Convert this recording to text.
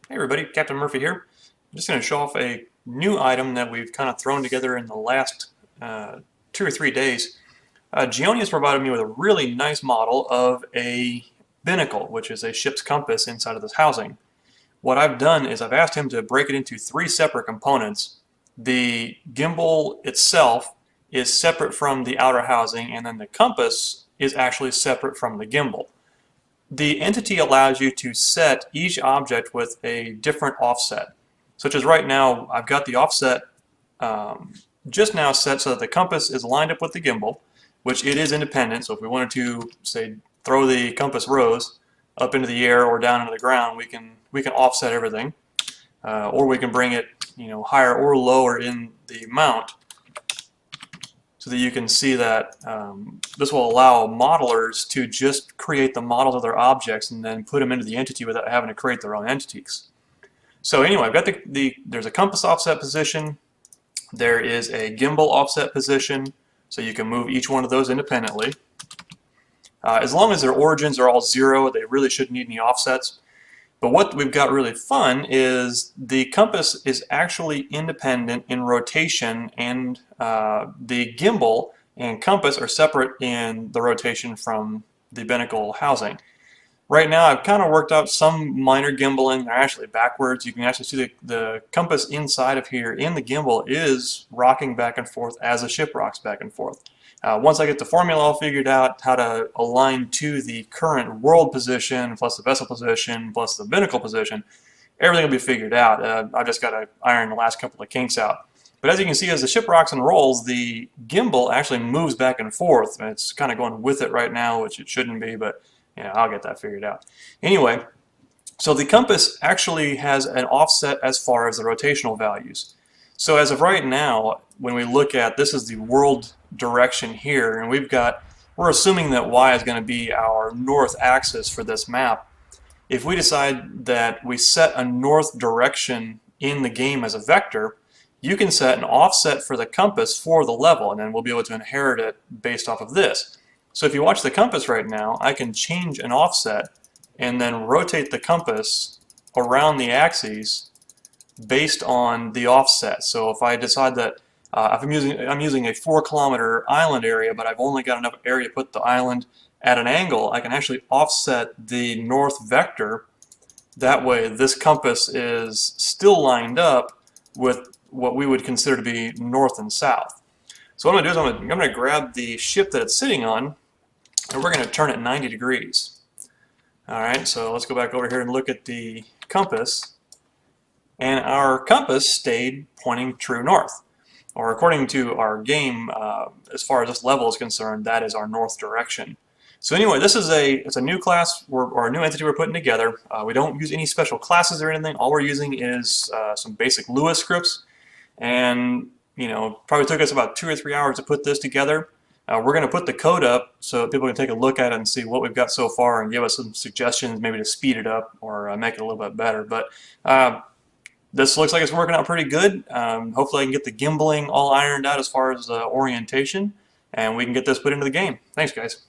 Hey everybody, Captain Murphy here. I'm just going to show off a new item that we've kind of thrown together in the last 2 or 3 days. Gioni has provided me with a really nice model of a binnacle, which is a ship's compass inside of this housing. What I've done is I've asked him to break it into 3 separate components. The gimbal itself is separate from the outer housing, and then the compass is actually separate from the gimbal. The entity allows you to set each object with a different offset. Such as right now, I've got the offset just now set so that the compass is lined up with the gimbal, which it is independent. So if we wanted to, say, throw the compass rose up into the air or down into the ground, we can offset everything, or we can bring it, higher or lower in the mount, so that you can see that this will allow modelers to just create the models of their objects and then put them into the entity without having to create their own entities. So anyway, I've got there's a compass offset position, there is a gimbal offset position, so you can move each one of those independently. As long as their origins are all 0, they really shouldn't need any offsets. But what we've got really fun is the compass is actually independent in rotation, and the gimbal and compass are separate in the rotation from the binnacle housing. Right now I've kind of worked out some minor gimbaling. They're actually backwards. You can actually see the compass inside of here in the gimbal is rocking back and forth as the ship rocks back and forth. Once I get the formula all figured out, how to align to the current world position, plus the vessel position, plus the binnacle position, everything will be figured out. I've just got to iron the last couple of kinks out. But as you can see, as the ship rocks and rolls, the gimbal actually moves back and forth. And it's kind of going with it right now, which it shouldn't be, but I'll get that figured out. Anyway, so the compass actually has an offset as far as the rotational values. So as of right now, when we look at, this is the world direction here, and we're assuming that Y is going to be our north axis for this map. If we decide that we set a north direction in the game as a vector, you can set an offset for the compass for the level, and then we'll be able to inherit it based off of this. So if you watch the compass right now, I can change an offset and then rotate the compass around the axes based on the offset. So if I decide that if I'm using a 4-kilometer island area, but I've only got enough area to put the island at an angle, I can actually offset the north vector. That way this compass is still lined up with what we would consider to be north and south. So what I'm going to do is I'm going to grab the ship that it's sitting on, and we're going to turn it 90 degrees. Alright, so let's go back over here and look at the compass. And our compass stayed pointing true north. Or according to our game, as far as this level is concerned, that is our north direction. So anyway, it's a new class or a new entity we're putting together. We don't use any special classes or anything. All we're using is some basic Lewis scripts. And probably took us about 2 or 3 hours to put this together. We're going to put the code up so people can take a look at it and see what we've got so far and give us some suggestions, maybe to speed it up or make it a little bit better. But this looks like it's working out pretty good. Hopefully I can get the gimbaling all ironed out as far as orientation, and we can get this put into the game. Thanks, guys.